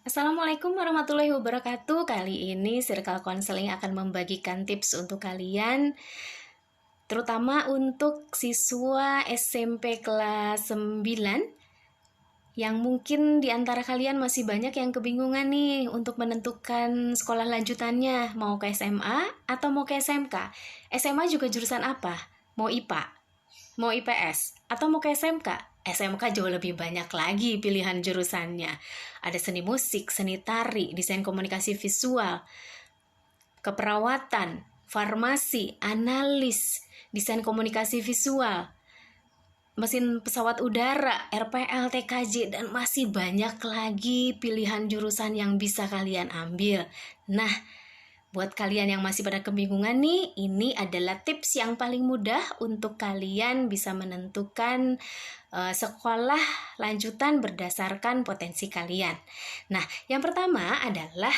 Assalamualaikum warahmatullahi wabarakatuh. Kali ini Circle Counseling akan membagikan tips untuk kalian, terutama untuk siswa SMP kelas 9 yang mungkin di antara kalian masih banyak yang kebingungan nih untuk menentukan sekolah lanjutannya, mau ke SMA atau mau ke SMK. SMA juga jurusan apa? Mau IPA, mau IPS, atau mau ke SMK? SMK jauh lebih banyak lagi pilihan jurusannya. Ada seni musik, seni tari, desain komunikasi visual, keperawatan, farmasi, analis, desain komunikasi visual, mesin pesawat udara, RPL, TKJ, dan masih banyak lagi pilihan jurusan yang bisa kalian ambil. Nah, buat kalian yang masih pada kebingungan nih, ini adalah tips yang paling mudah untuk kalian bisa menentukan sekolah lanjutan berdasarkan potensi kalian. Nah, yang pertama adalah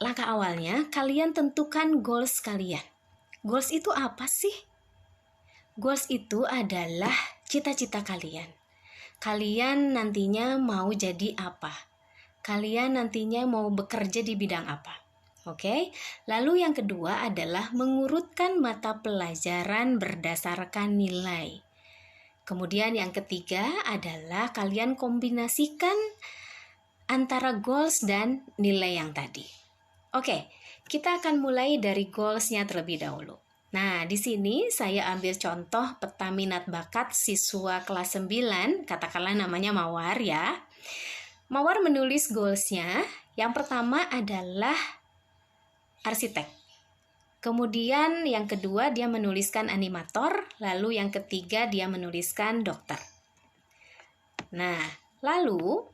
langkah awalnya kalian tentukan goals kalian. Goals itu apa sih? Goals itu adalah cita-cita kalian. Kalian nantinya mau jadi apa? Kalian nantinya mau bekerja di bidang apa? Oke, lalu yang kedua adalah mengurutkan mata pelajaran berdasarkan nilai. Kemudian yang ketiga adalah kalian kombinasikan antara goals dan nilai yang tadi. Oke, kita akan mulai dari goals-nya terlebih dahulu. Nah, di sini saya ambil contoh peta minat bakat siswa kelas 9, katakanlah namanya Mawar ya. Mawar menulis goals-nya, yang pertama adalah arsitek. Kemudian yang kedua dia menuliskan animator, lalu yang ketiga dia menuliskan dokter. Nah, lalu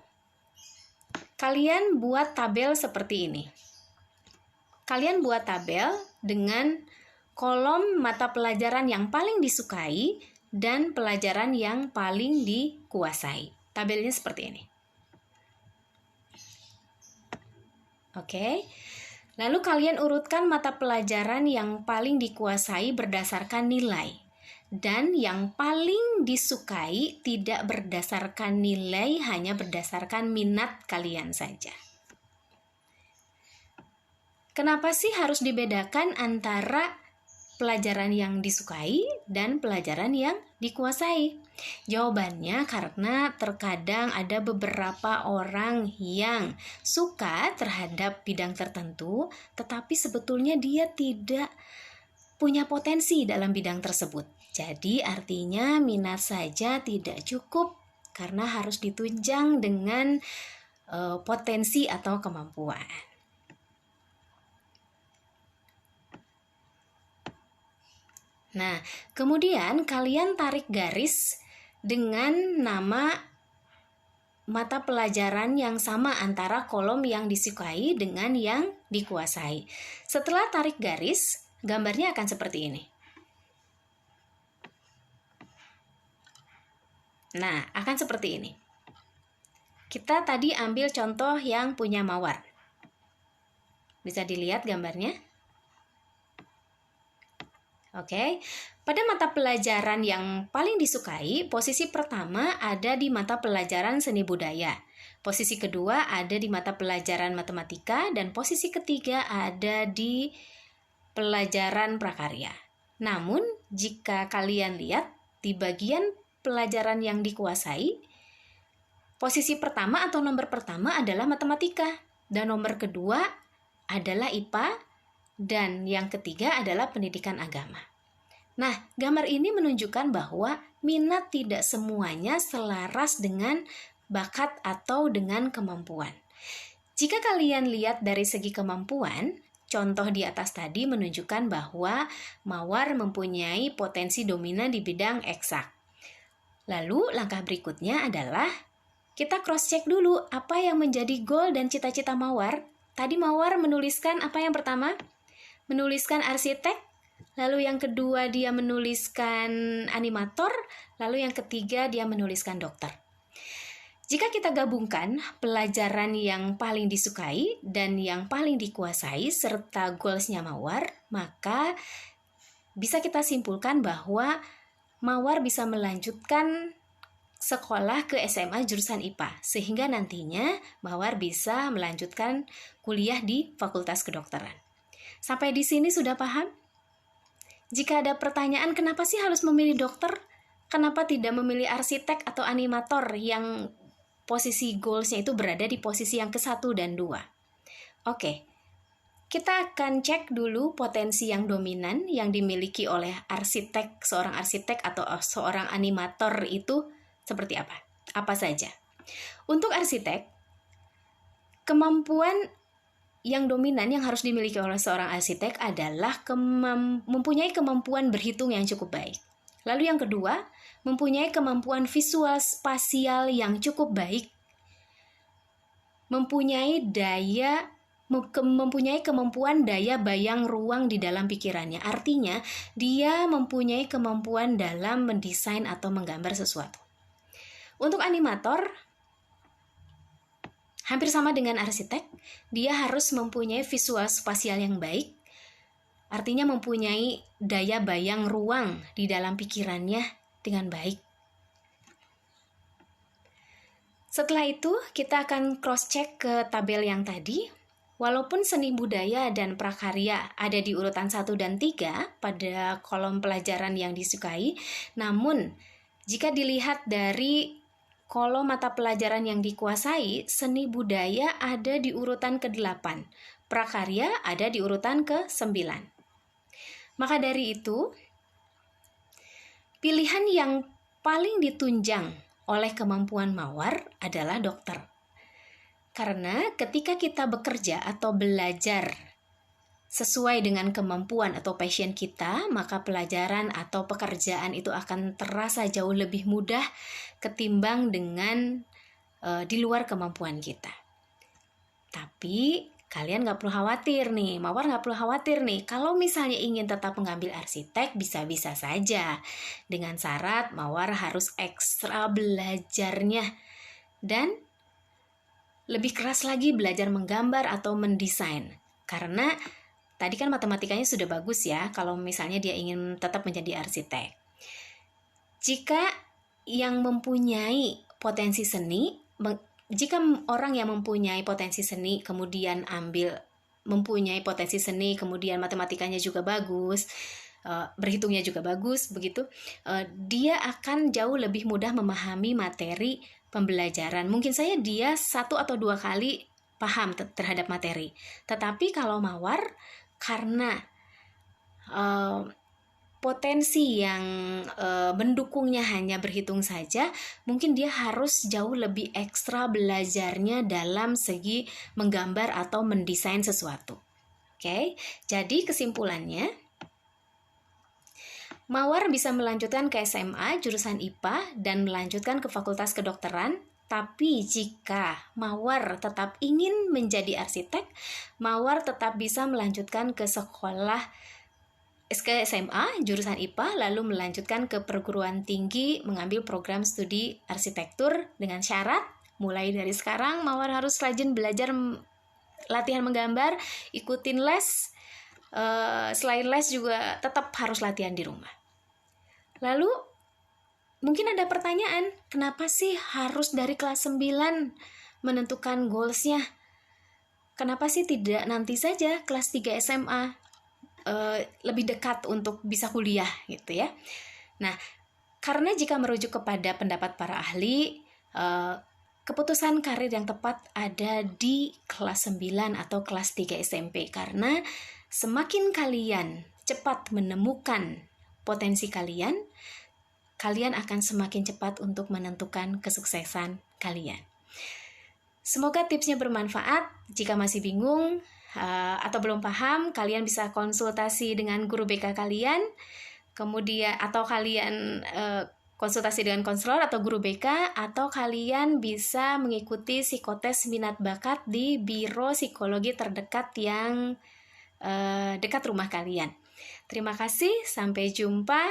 kalian buat tabel seperti ini. Kalian buat tabel dengan kolom mata pelajaran yang paling disukai dan pelajaran yang paling dikuasai. Tabelnya seperti ini. Oke. Lalu kalian urutkan mata pelajaran yang paling dikuasai berdasarkan nilai. Dan yang paling disukai tidak berdasarkan nilai, hanya berdasarkan minat kalian saja. Kenapa sih harus dibedakan antara pelajaran yang disukai dan pelajaran yang dikuasai? Jawabannya karena terkadang ada beberapa orang yang suka terhadap bidang tertentu, tetapi sebetulnya dia tidak punya potensi dalam bidang tersebut. Jadi artinya minat saja tidak cukup karena harus ditunjang dengan potensi atau kemampuan. Nah, kemudian kalian tarik garis dengan nama mata pelajaran yang sama antara kolom yang disukai dengan yang dikuasai. Setelah tarik garis, gambarnya akan seperti ini. Nah, akan seperti ini. Kita tadi ambil contoh yang punya Mawar. Bisa dilihat gambarnya? Oke, pada mata pelajaran yang paling disukai, posisi pertama ada di mata pelajaran seni budaya. Posisi kedua ada di mata pelajaran matematika dan posisi ketiga ada di pelajaran prakarya. Namun, jika kalian lihat di bagian pelajaran yang dikuasai, posisi pertama atau nomor pertama adalah matematika dan nomor kedua adalah IPA dan yang ketiga adalah pendidikan agama. Nah, gambar ini menunjukkan bahwa minat tidak semuanya selaras dengan bakat atau dengan kemampuan. Jika kalian lihat dari segi kemampuan, contoh di atas tadi menunjukkan bahwa Mawar mempunyai potensi dominan di bidang eksak. Lalu langkah berikutnya adalah kita cross-check dulu apa yang menjadi goal dan cita-cita Mawar. Tadi Mawar menuliskan apa yang pertama? Menuliskan arsitek, lalu yang kedua dia menuliskan animator, lalu yang ketiga dia menuliskan dokter. Jika kita gabungkan pelajaran yang paling disukai dan yang paling dikuasai serta goals-nya Mawar, maka bisa kita simpulkan bahwa Mawar bisa melanjutkan sekolah ke SMA jurusan IPA, sehingga nantinya Mawar bisa melanjutkan kuliah di Fakultas Kedokteran. Sampai di sini sudah paham? Jika ada pertanyaan, kenapa sih harus memilih dokter? Kenapa tidak memilih arsitek atau animator yang posisi goals-nya itu berada di posisi yang ke-1 dan 2? Oke, kita akan cek dulu potensi yang dominan yang dimiliki oleh arsitek, seorang arsitek atau seorang animator itu seperti apa? Apa saja? Untuk arsitek, kemampuan yang dominan yang harus dimiliki oleh seorang arsitek adalah mempunyai kemampuan berhitung yang cukup baik. Lalu yang kedua, mempunyai kemampuan visual spasial yang cukup baik, mempunyai kemampuan daya bayang ruang di dalam pikirannya. Artinya, dia mempunyai kemampuan dalam mendesain atau menggambar sesuatu. Untuk animator, hampir sama dengan arsitek, dia harus mempunyai visual spasial yang baik, artinya mempunyai daya bayang ruang di dalam pikirannya dengan baik. Setelah itu, kita akan cross-check ke tabel yang tadi. Walaupun seni budaya dan prakarya ada di urutan 1 dan 3 pada kolom pelajaran yang disukai, namun jika dilihat dari kolom mata pelajaran yang dikuasai, seni budaya ada di urutan ke-8, prakarya ada di urutan ke-9. Maka dari itu, pilihan yang paling ditunjang oleh kemampuan Mawar adalah dokter. Karena ketika kita bekerja atau belajar sesuai dengan kemampuan atau passion kita, maka pelajaran atau pekerjaan itu akan terasa jauh lebih mudah ketimbang dengan di luar kemampuan kita. Tapi kalian gak perlu khawatir nih, Mawar gak perlu khawatir nih, kalau misalnya ingin tetap mengambil arsitek, bisa-bisa saja. Dengan syarat Mawar harus ekstra belajarnya dan lebih keras lagi belajar menggambar atau mendesain. Karena tadi kan matematikanya sudah bagus ya, kalau misalnya dia ingin tetap menjadi arsitek. Jika yang mempunyai potensi seni, jika orang yang mempunyai potensi seni kemudian mempunyai potensi seni, kemudian matematikanya juga bagus, berhitungnya juga bagus, begitu, dia akan jauh lebih mudah memahami materi pembelajaran. Mungkin saja dia 1 atau 2 kali paham terhadap materi. Tetapi kalau Mawar, karena potensi yang mendukungnya hanya berhitung saja, mungkin dia harus jauh lebih ekstra belajarnya dalam segi menggambar atau mendesain sesuatu. Oke, jadi kesimpulannya, Mawar bisa melanjutkan ke SMA jurusan IPA dan melanjutkan ke Fakultas Kedokteran. Tapi jika Mawar tetap ingin menjadi arsitek, Mawar tetap bisa melanjutkan ke sekolah ke SMA jurusan IPA, lalu melanjutkan ke perguruan tinggi mengambil program studi arsitektur dengan syarat mulai dari sekarang Mawar harus rajin belajar latihan menggambar, ikutin les, selain les juga tetap harus latihan di rumah. Lalu mungkin ada pertanyaan, kenapa sih harus dari kelas 9 menentukan goals-nya? Kenapa sih tidak nanti saja kelas 3 SMA lebih dekat untuk bisa kuliah gitu ya? Nah, karena jika merujuk kepada pendapat para ahli, keputusan karir yang tepat ada di kelas 9 atau kelas 3 SMP. Karena semakin kalian cepat menemukan potensi kalian, kalian akan semakin cepat untuk menentukan kesuksesan kalian. Semoga tipsnya bermanfaat. Jika masih bingung atau belum paham, kalian bisa konsultasi dengan guru BK kalian, kemudian atau kalian konsultasi dengan konselor atau guru BK, atau kalian bisa mengikuti psikotes minat bakat di biro psikologi terdekat yang dekat rumah kalian. Terima kasih, sampai jumpa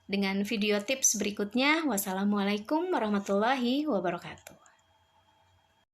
dengan video tips berikutnya. Wassalamualaikum warahmatullahi wabarakatuh.